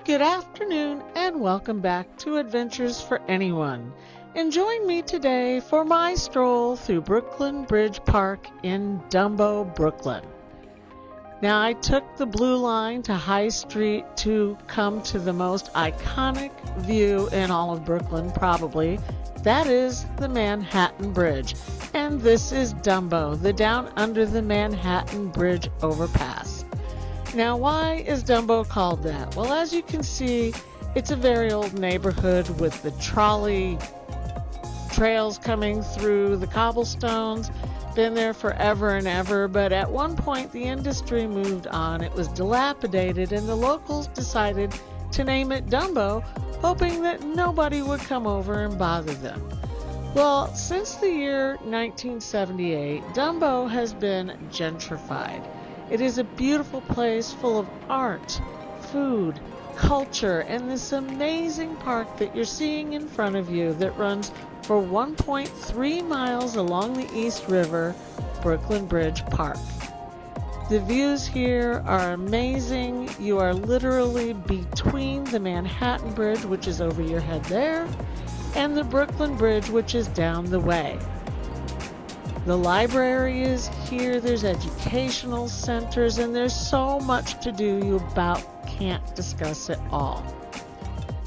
Good afternoon and welcome back to Adventures for Anyone. And join me today for my stroll through Brooklyn Bridge Park in DUMBO Brooklyn. Now I took the blue line to High Street to come to the most iconic view in all of Brooklyn probably. That is the Manhattan Bridge. And this is DUMBO, the down under the Manhattan Bridge overpass. Now, why is DUMBO called that? Well, as you can see, it's a very old neighborhood with the trolley trails coming through the cobblestones. Been there forever and ever, but at one point the industry moved on. It was dilapidated, and the locals decided to name it DUMBO, hoping that nobody would come over and bother them. Well, since the year 1978, DUMBO has been gentrified. It is a beautiful place full of art, food, culture, and this amazing park that you're seeing in front of you that runs for 1.3 miles along the East River, Brooklyn Bridge Park. The views here are amazing. You are literally between the Manhattan Bridge, which is over your head there, and the Brooklyn Bridge, which is down the way. The library is here, there's educational centers, and there's so much to do you about can't discuss it all.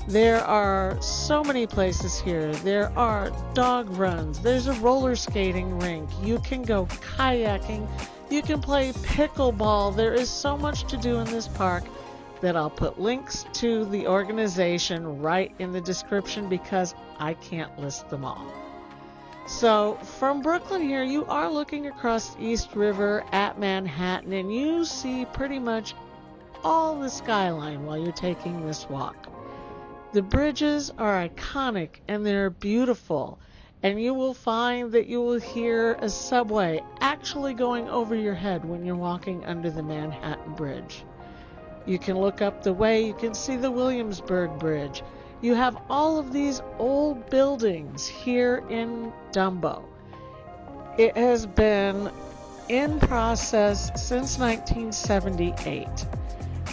There are so many places here. There are dog runs, there's a roller skating rink, you can go kayaking, you can play pickleball. There is so much to do in this park that I'll put links to the organization right in the description because I can't list them all. So from Brooklyn here, you are looking across the East River at Manhattan, and you see pretty much all the skyline while you're taking this walk. The bridges are iconic and they're beautiful, and you will find that you will hear a subway actually going over your head when you're walking under the Manhattan Bridge. You can look up the way, you can see the Williamsburg Bridge. You have all of these old buildings here in DUMBO. It has been in process since 1978,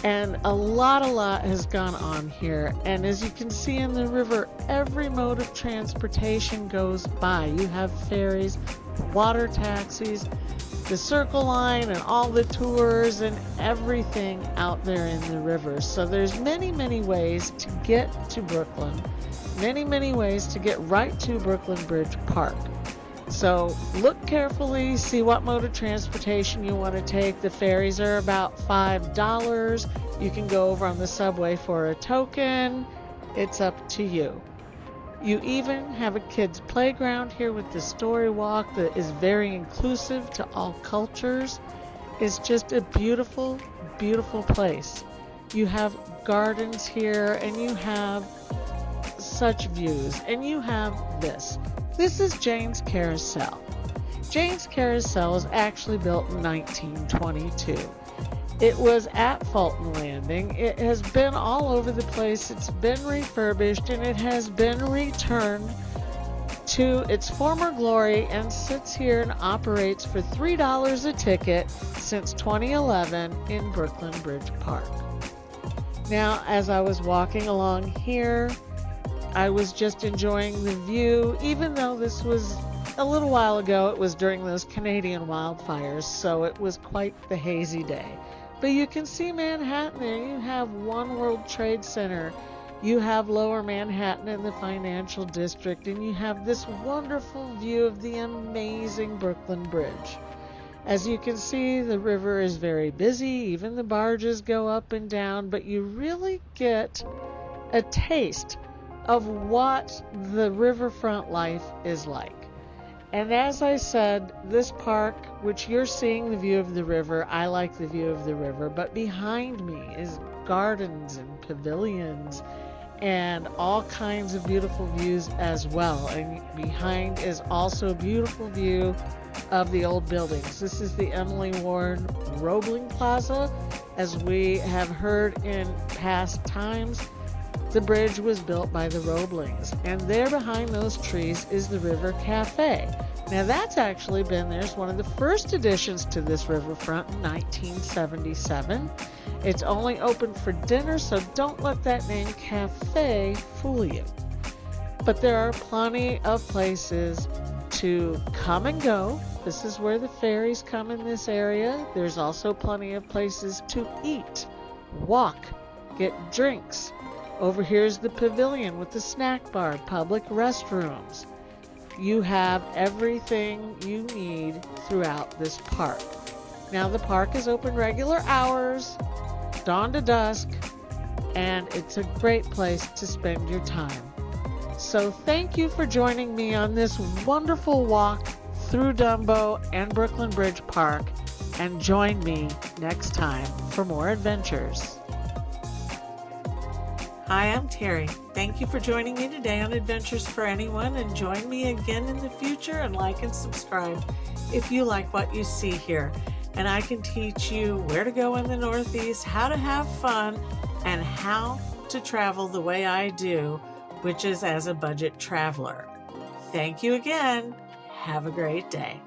and a lot has gone on here. And as you can see in the river, every mode of transportation goes by. You have ferries, water taxis, the Circle Line, and all the tours and everything out there in the river. So there's many ways to get to Brooklyn, many ways to get right to Brooklyn Bridge Park. So look carefully, see what mode of transportation you want to take. The ferries are about $5. You can go over on the subway for a token. It's up to you. You even have a kids' playground here with the story walk that is very inclusive to all cultures. It's just a beautiful place. You have gardens here, and you have such views, and you have this. This is Jane's Carousel. Jane's Carousel was actually built in 1922. It was at Fulton Landing. It has been all over the place. It's been refurbished, and it has been returned to its former glory and sits here and operates for $3 a ticket since 2011 in Brooklyn Bridge Park. Now, as I was walking along here, I was just enjoying the view. Even though this was a little while ago, it was during those Canadian wildfires, so it was quite the hazy day. But you can see Manhattan there. You have One World Trade Center. You have Lower Manhattan in the financial district. And you have this wonderful view of the amazing Brooklyn Bridge. As you can see, the river is very busy. Even the barges go up and down. But you really get a taste of what the riverfront life is like. And as I said, this park, which you're seeing the view of the river, I like the view of the river, but behind me is gardens and pavilions and all kinds of beautiful views as well. And behind is also a beautiful view of the old buildings. This is the Emily Warren Roebling Plaza. As we have heard in past times, the bridge was built by the Roeblings, and there behind those trees is the River Cafe. Now that's actually been there. It's one of the first additions to this riverfront in 1977. It's only open for dinner, so don't let that name cafe fool you. But there are plenty of places to come and go. This is where the ferries come in this area. There's also plenty of places to eat, walk, get drinks. Over here is the pavilion with the snack bar, public restrooms. You have everything you need throughout this park. Now the park is open regular hours, dawn to dusk, and it's a great place to spend your time. So thank you for joining me on this wonderful walk through Dumbo and Brooklyn Bridge Park, and join me next time for more adventures. Hi, I'm Terry. Thank you for joining me today on Adventures for Anyone, and join me again in the future, and like and subscribe if you like what you see here. And I can teach you where to go in the Northeast, how to have fun, and how to travel the way I do, which is as a budget traveler. Thank you again. Have a great day.